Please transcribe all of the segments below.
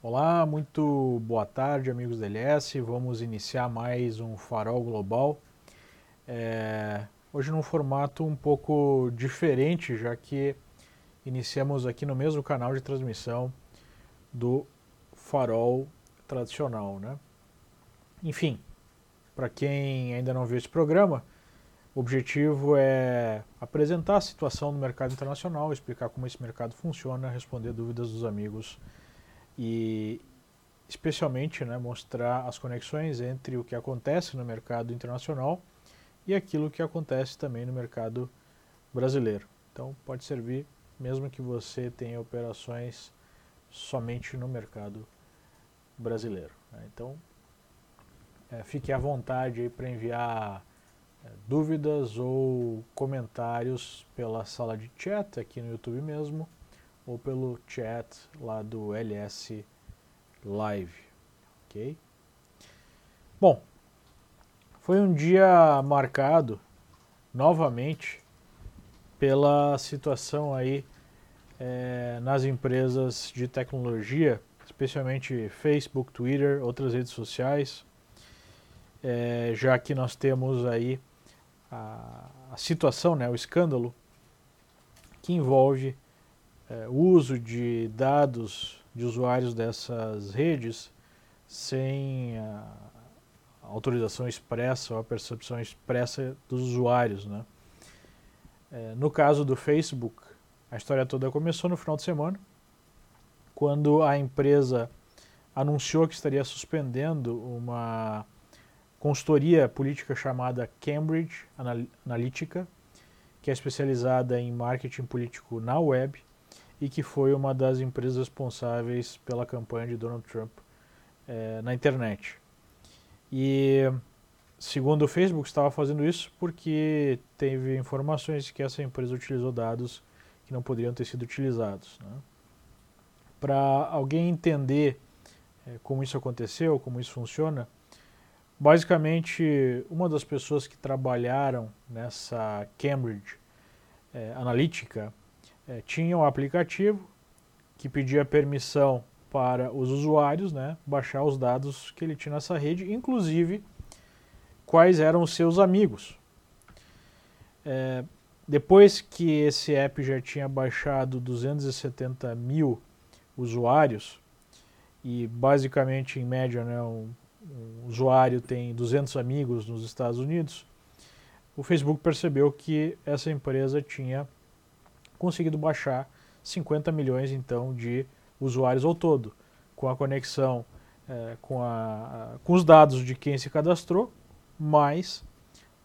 Olá, muito boa tarde, amigos da LS. Vamos iniciar mais um Farol Global. Hoje num formato um pouco diferente, já que iniciamos aqui no mesmo canal de transmissão do Farol tradicional, né? Enfim, para quem ainda não viu esse programa, o objetivo é apresentar a situação do mercado internacional, explicar como esse mercado funciona, responder dúvidas dos amigos e especialmente, né, mostrar as conexões entre o que acontece no mercado internacional e aquilo que acontece também no mercado brasileiro. Então pode servir mesmo que você tenha operações somente no mercado brasileiro, né? Então fique à vontade para enviar dúvidas ou comentários pela sala de chat aqui no YouTube mesmo ou pelo chat lá do LS Live, ok? Bom, foi um dia marcado novamente pela situação aí nas empresas de tecnologia, especialmente Facebook, Twitter, outras redes sociais, já que nós temos aí a situação, né, o escândalo que envolve o uso de dados de usuários dessas redes sem a autorização expressa ou a percepção expressa dos usuários, né? No caso do Facebook, a história toda começou no final de semana, quando a empresa anunciou que estaria suspendendo uma consultoria política chamada Cambridge Analytica, que é especializada em marketing político na web e que foi uma das empresas responsáveis pela campanha de Donald Trump na internet. E segundo o Facebook, estava fazendo isso porque teve informações que essa empresa utilizou dados que não poderiam ter sido utilizados, né? Para alguém entender como isso aconteceu, como isso funciona, basicamente uma das pessoas que trabalharam nessa Cambridge Analytica tinha um aplicativo que pedia permissão para os usuários, né, baixar os dados que ele tinha nessa rede, inclusive quais eram os seus amigos. Depois que esse app já tinha baixado 270 mil usuários, e basicamente em média, né, um usuário tem 200 amigos nos Estados Unidos, o Facebook percebeu que essa empresa tinha conseguido baixar 50 milhões então de usuários ao todo, com a conexão com os dados de quem se cadastrou, mais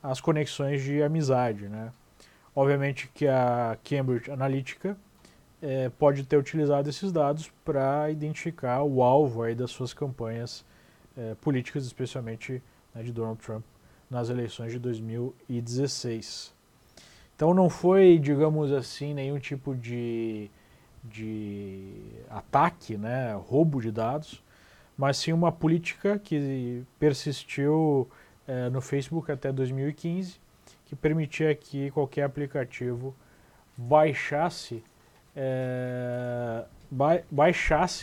as conexões de amizade, né? Obviamente que a Cambridge Analytica pode ter utilizado esses dados para identificar o alvo aí das suas campanhas políticas, especialmente, né, de Donald Trump nas eleições de 2016. Então não foi, digamos assim, nenhum tipo de ataque, né, roubo de dados, mas sim uma política que persistiu no Facebook até 2015, que permitia que qualquer aplicativo baixasse,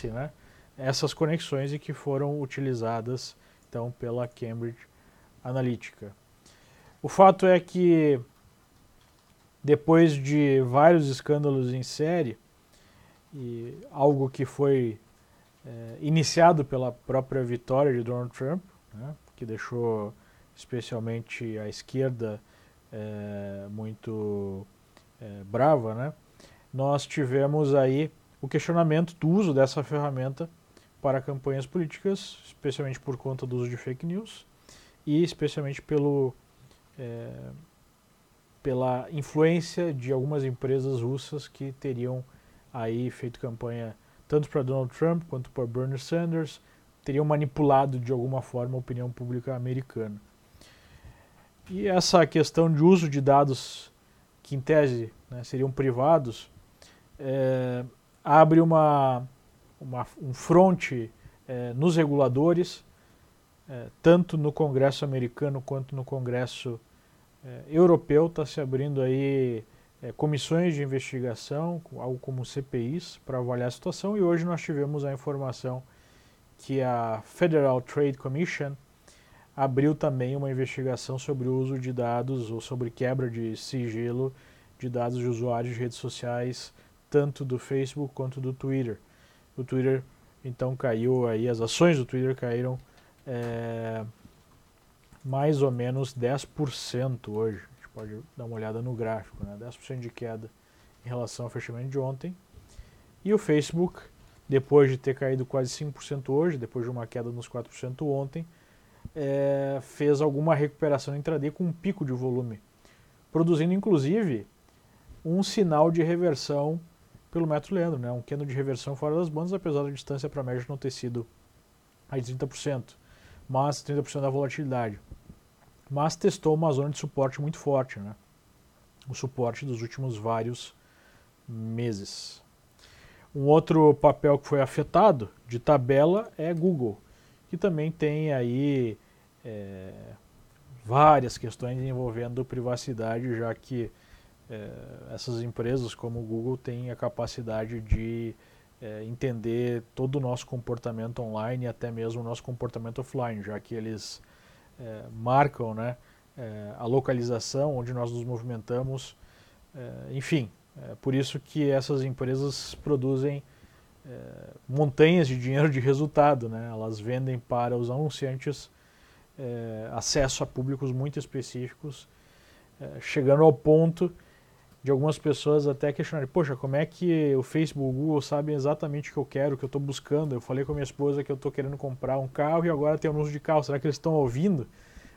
né, essas conexões e que foram utilizadas então pela Cambridge Analytica. O fato é que depois de vários escândalos em série, e algo que foi iniciado pela própria vitória de Donald Trump, né, que deixou especialmente a esquerda muito brava, né, nós tivemos aí o questionamento do uso dessa ferramenta para campanhas políticas, especialmente por conta do uso de fake news e especialmente pela influência de algumas empresas russas que teriam aí feito campanha tanto para Donald Trump quanto para Bernie Sanders, teriam manipulado de alguma forma a opinião pública americana. E essa questão de uso de dados que em tese, né, seriam privados, abre um fronte nos reguladores, tanto no Congresso americano quanto no Congresso europeu. Está se abrindo aí comissões de investigação, algo como CPIs, para avaliar a situação, e hoje nós tivemos a informação que a Federal Trade Commission abriu também uma investigação sobre o uso de dados ou sobre quebra de sigilo de dados de usuários de redes sociais, tanto do Facebook quanto do Twitter. O Twitter então caiu aí, as ações do Twitter caíram mais ou menos 10% hoje. A gente pode dar uma olhada no gráfico, né? 10% de queda em relação ao fechamento de ontem. E o Facebook, depois de ter caído quase 5% hoje, depois de uma queda nos 4% ontem, fez alguma recuperação intraday com um pico de volume, produzindo inclusive um sinal de reversão pelo método Leandro, né? Um candle de reversão fora das bandas, apesar da distância para a média não ter sido aí de 30%, mas 30% da volatilidade. Mas testou uma zona de suporte muito forte, né? O suporte dos últimos vários meses. Um outro papel que foi afetado de tabela é Google, que também tem aí várias questões envolvendo privacidade, já que essas empresas como o Google têm a capacidade de entender todo o nosso comportamento online e até mesmo o nosso comportamento offline, já que eles marcam, né, a localização onde nós nos movimentamos, enfim, por isso que essas empresas produzem montanhas de dinheiro de resultado, né? Elas vendem para os anunciantes acesso a públicos muito específicos, chegando ao ponto de algumas pessoas até questionarem, poxa, como é que o Facebook e o Google sabem exatamente o que eu quero, o que eu estou buscando? Eu falei com a minha esposa que eu estou querendo comprar um carro e agora tem anúncio de carro, será que eles estão ouvindo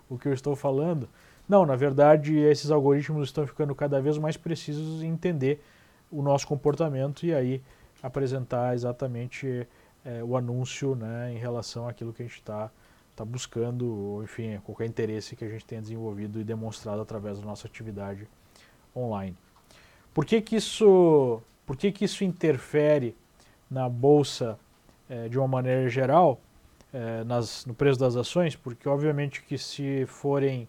o que eu estou falando? Não, na verdade, esses algoritmos estão ficando cada vez mais precisos em entender o nosso comportamento e aí apresentar exatamente o anúncio, né, em relação àquilo que a gente está buscando, ou enfim, qualquer interesse que a gente tenha desenvolvido e demonstrado através da nossa atividade online. Por que que isso interfere na bolsa de uma maneira geral, no preço das ações? Porque obviamente que se forem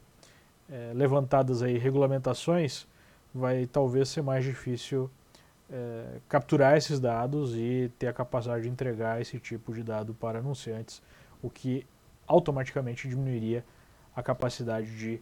levantadas aí regulamentações, vai talvez ser mais difícil capturar esses dados e ter a capacidade de entregar esse tipo de dado para anunciantes, o que automaticamente diminuiria a capacidade de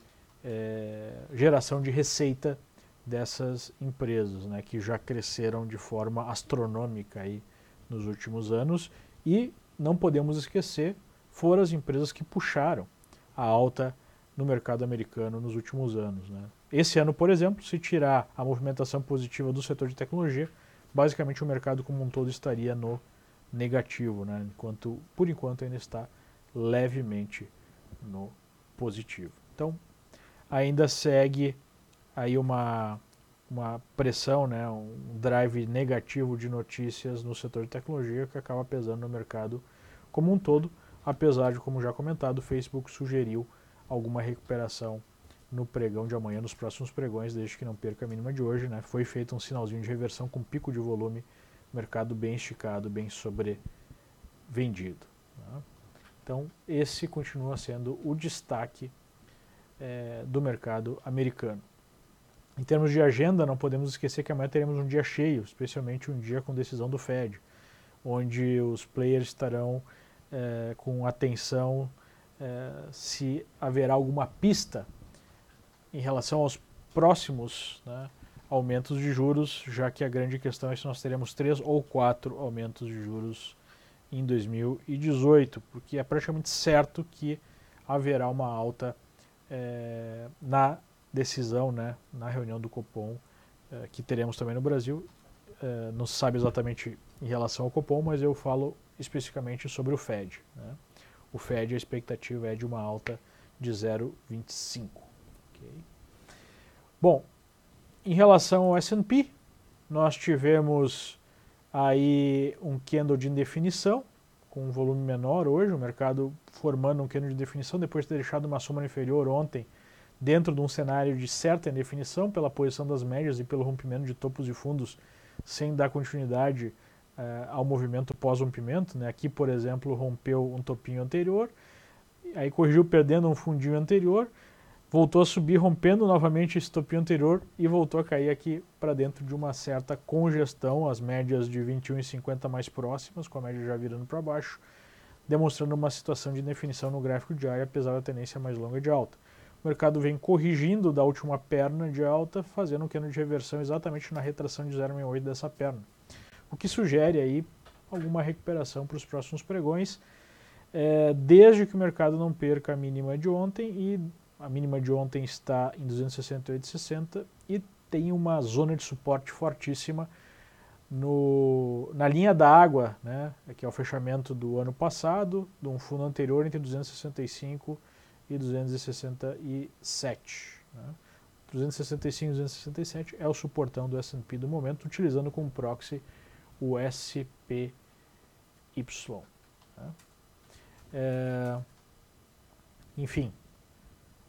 geração de receita dessas empresas, né, que já cresceram de forma astronômica aí nos últimos anos, e não podemos esquecer, foram as empresas que puxaram a alta no mercado americano nos últimos anos, né. Esse ano, por exemplo, se tirar a movimentação positiva do setor de tecnologia, basicamente o mercado como um todo estaria no negativo, né, por enquanto ainda está levemente no positivo. Então, ainda segue aí uma pressão, né, um drive negativo de notícias no setor de tecnologia que acaba pesando no mercado como um todo, apesar de, como já comentado, o Facebook sugeriu alguma recuperação no pregão de amanhã, nos próximos pregões, desde que não perca a mínima de hoje, né. Foi feito um sinalzinho de reversão com pico de volume, mercado bem esticado, bem sobrevendido, né. Então, esse continua sendo o destaque do mercado americano. Em termos de agenda, não podemos esquecer que amanhã teremos um dia cheio, especialmente um dia com decisão do Fed, onde os players estarão com atenção se haverá alguma pista em relação aos próximos, né, aumentos de juros, já que a grande questão é se nós teremos 3 ou 4 aumentos de juros em 2018, porque é praticamente certo que haverá uma alta na decisão, né, na reunião do Copom, que teremos também no Brasil. Não se sabe exatamente em relação ao Copom, mas eu falo especificamente sobre o Fed, né. O Fed, a expectativa é de uma alta de 0,25. Okay? Bom, em relação ao S&P, nós tivemos aí um candle de indefinição, com um volume menor hoje, o mercado formando um candle de definição, depois de ter deixado uma sombra inferior ontem, dentro de um cenário de certa indefinição, pela posição das médias e pelo rompimento de topos e fundos, sem dar continuidade ao movimento pós-rompimento, né? Aqui, por exemplo, rompeu um topinho anterior, aí corrigiu perdendo um fundinho anterior, voltou a subir, rompendo novamente esse topinho anterior e voltou a cair aqui para dentro de uma certa congestão, as médias de 21 e 50 mais próximas, com a média já virando para baixo, demonstrando uma situação de indefinição no gráfico diário, apesar da tendência mais longa de alta. O mercado vem corrigindo da última perna de alta, fazendo um cano de reversão exatamente na retração de 0,68 dessa perna, o que sugere aí alguma recuperação para os próximos pregões, desde que o mercado não perca a mínima de ontem, e a mínima de ontem está em 268,60 e tem uma zona de suporte fortíssima na linha da água, né, que é o fechamento do ano passado, de um fundo anterior entre 265 e 267. Né. 265 e 267 é o suportão do S&P do momento, utilizando como proxy o SPY. Né. Enfim,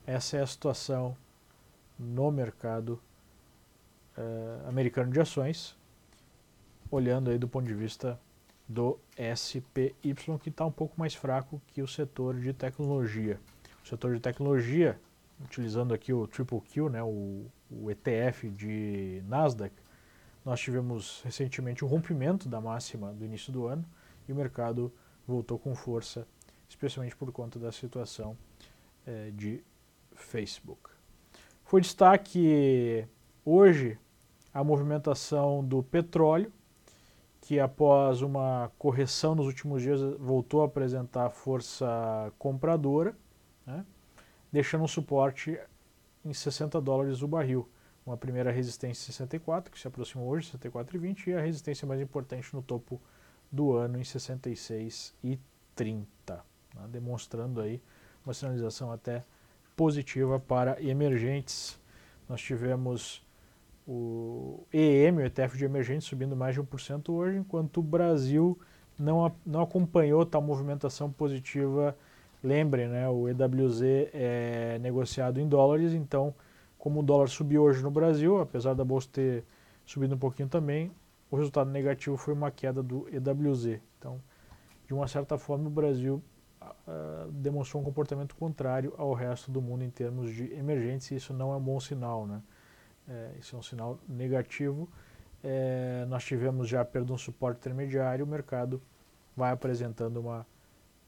essa é a situação no mercado americano de ações, olhando aí do ponto de vista do SPY, que está um pouco mais fraco que o setor de tecnologia. O setor de tecnologia, utilizando aqui o Triple Q, né, o ETF de Nasdaq, nós tivemos recentemente um rompimento da máxima do início do ano e o mercado voltou com força, especialmente por conta da situação de Facebook. Foi destaque hoje a movimentação do petróleo, que após uma correção nos últimos dias voltou a apresentar força compradora, né, deixando um suporte em $60 o barril. Uma primeira resistência em 64, que se aproximou hoje, 64,20, e a resistência mais importante no topo do ano em 66,30, né, demonstrando aí uma sinalização até positiva para emergentes. Nós tivemos o EM, o ETF de emergentes, subindo mais de 1% hoje, enquanto o Brasil não acompanhou tal movimentação positiva. Lembrem, né, o EWZ é negociado em dólares, então, como o dólar subiu hoje no Brasil, apesar da bolsa ter subido um pouquinho também, o resultado negativo foi uma queda do EWZ. Então, de uma certa forma, o Brasil demonstrou um comportamento contrário ao resto do mundo em termos de emergentes, e isso não é um bom sinal, né? Isso é um sinal negativo. Nós tivemos já perda de um suporte intermediário, o mercado vai apresentando uma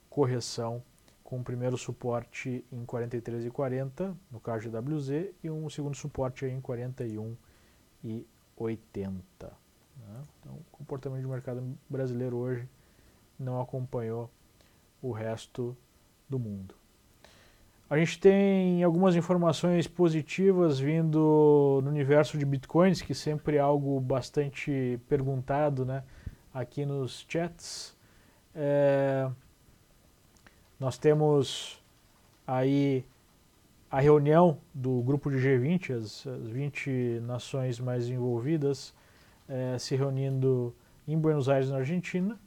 correção com o primeiro suporte em 43,40, no caso de WZ, e um segundo suporte aí em 41,80. Né? Então, o comportamento do mercado brasileiro hoje não acompanhou o resto do mundo. A gente tem algumas informações positivas vindo no universo de bitcoins, que sempre é algo bastante perguntado, né, aqui nos chats. Nós temos aí a reunião do grupo de G20, as 20 nações mais envolvidas, se reunindo em Buenos Aires, na Argentina,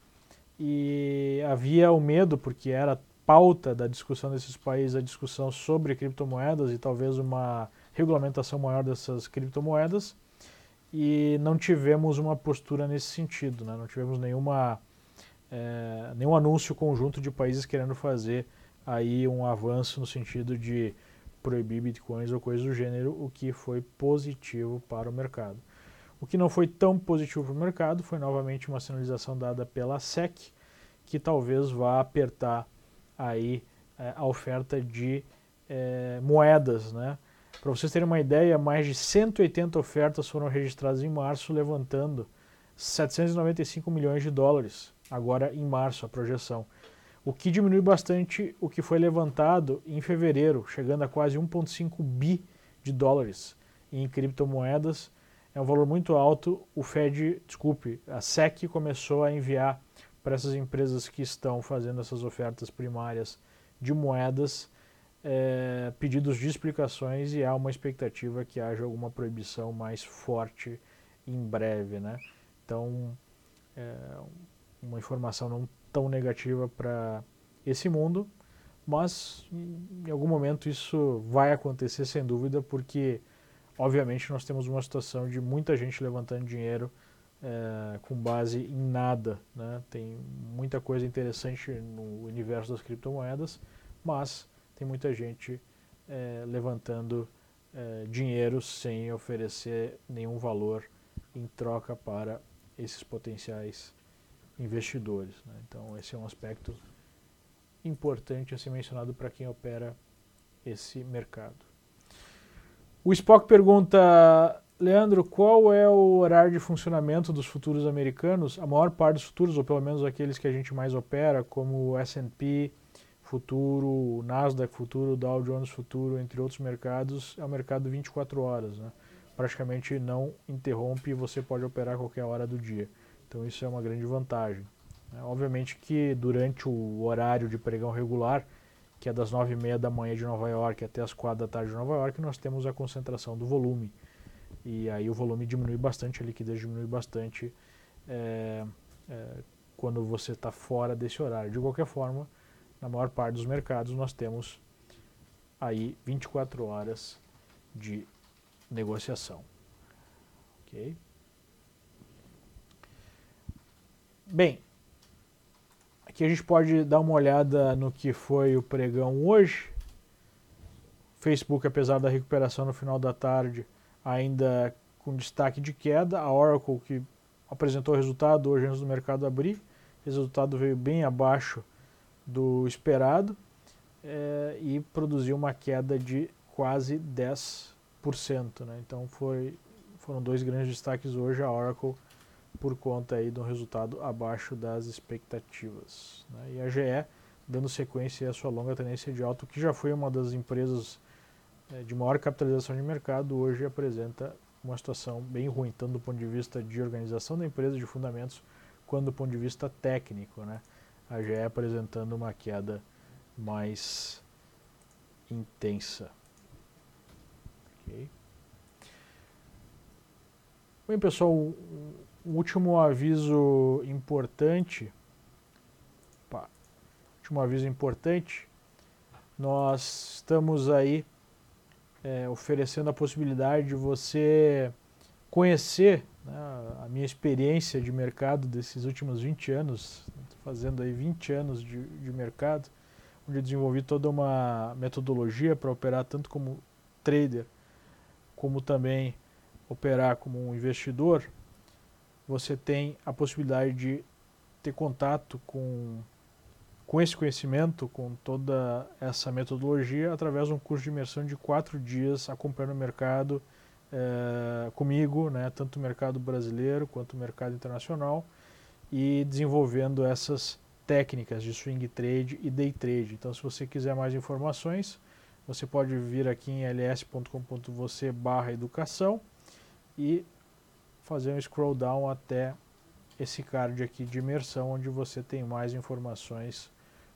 e havia o medo, porque era pauta da discussão desses países, a discussão sobre criptomoedas e talvez uma regulamentação maior dessas criptomoedas, e não tivemos uma postura nesse sentido, né? Não tivemos nenhum anúncio conjunto de países querendo fazer aí um avanço no sentido de proibir bitcoins ou coisa do gênero, o que foi positivo para o mercado. O que não foi tão positivo para o mercado foi novamente uma sinalização dada pela SEC, que talvez vá apertar aí a oferta de moedas, né? Para vocês terem uma ideia, mais de 180 ofertas foram registradas em março, levantando 795 milhões de dólares, agora em março, a projeção. O que diminui bastante o que foi levantado em fevereiro, chegando a quase 1,5 bi de dólares em criptomoedas. É um valor muito alto. A SEC começou a enviar para essas empresas que estão fazendo essas ofertas primárias de moedas pedidos de explicações, e há uma expectativa que haja alguma proibição mais forte em breve, né? Então, uma informação não tão negativa para esse mundo, mas em algum momento isso vai acontecer sem dúvida, porque obviamente nós temos uma situação de muita gente levantando dinheiro com base em nada, né? Tem muita coisa interessante no universo das criptomoedas, mas tem muita gente levantando dinheiro sem oferecer nenhum valor em troca para esses potenciais investidores, né? Então esse é um aspecto importante a ser mencionado para quem opera esse mercado. O Spock pergunta, Leandro, qual é o horário de funcionamento dos futuros americanos? A maior parte dos futuros, ou pelo menos aqueles que a gente mais opera, como o S&P futuro, o Nasdaq futuro, o Dow Jones futuro, entre outros mercados, é um mercado 24 horas, né? Praticamente não interrompe e você pode operar a qualquer hora do dia. Então isso é uma grande vantagem. Obviamente que durante o horário de pregão regular, que é das 9h30 da manhã de Nova York até as 4 da tarde de Nova York, nós temos a concentração do volume. E aí o volume diminui bastante, a liquidez diminui bastante quando você está fora desse horário. De qualquer forma, na maior parte dos mercados nós temos aí 24 horas de negociação. Ok? Bem, aqui a gente pode dar uma olhada no que foi o pregão hoje. Facebook, apesar da recuperação no final da tarde, ainda com destaque de queda. A Oracle, que apresentou o resultado hoje antes do mercado abrir, o resultado veio bem abaixo do esperado e produziu uma queda de quase 10%. Né? Então foram dois grandes destaques hoje, a Oracle por conta aí de um resultado abaixo das expectativas. Né? E a GE dando sequência à sua longa tendência de alta, que já foi uma das empresas de maior capitalização de mercado, hoje apresenta uma situação bem ruim, tanto do ponto de vista de organização da empresa, de fundamentos, quanto do ponto de vista técnico. Né? A GE apresentando uma queda mais intensa. Okay. Bem, pessoal, um último aviso importante. Nós estamos aí oferecendo a possibilidade de você conhecer, né, a minha experiência de mercado desses últimos 20 anos, fazendo aí 20 anos de mercado, onde eu desenvolvi toda uma metodologia para operar tanto como trader, como também operar como um investidor. Você tem a possibilidade de ter contato com esse conhecimento, com toda essa metodologia, através de um curso de imersão de 4 dias, acompanhando o mercado comigo, né, tanto o mercado brasileiro quanto o mercado internacional, e desenvolvendo essas técnicas de swing trade e day trade. Então, se você quiser mais informações, você pode vir aqui em ls.com.você/educação e fazer um scroll down até esse card aqui de imersão, onde você tem mais informações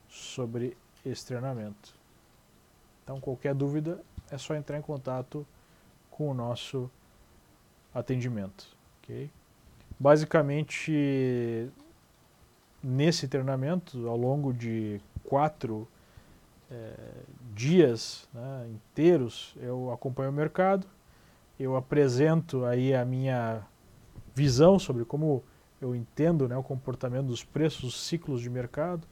sobre esse treinamento. Então, qualquer dúvida é só entrar em contato com o nosso atendimento. Okay? Basicamente, nesse treinamento, ao longo de 4 dias, né, inteiros, eu acompanho o mercado, eu apresento aí a minha visão sobre como eu entendo, né, o comportamento dos preços, os ciclos de mercado,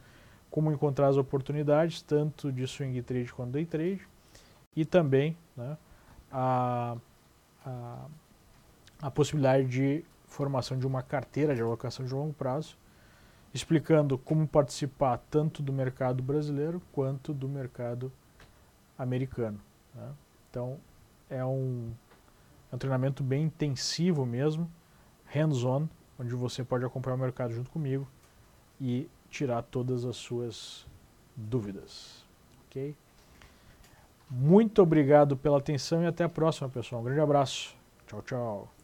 como encontrar as oportunidades, tanto de swing trade quanto day trade, e também, né, a possibilidade de formação de uma carteira de alocação de longo prazo, explicando como participar tanto do mercado brasileiro quanto do mercado americano. Né? Então, é um treinamento bem intensivo mesmo, hands-on, onde você pode acompanhar o mercado junto comigo e tirar todas as suas dúvidas. Ok? Muito obrigado pela atenção e até a próxima, pessoal. Um grande abraço. Tchau, tchau.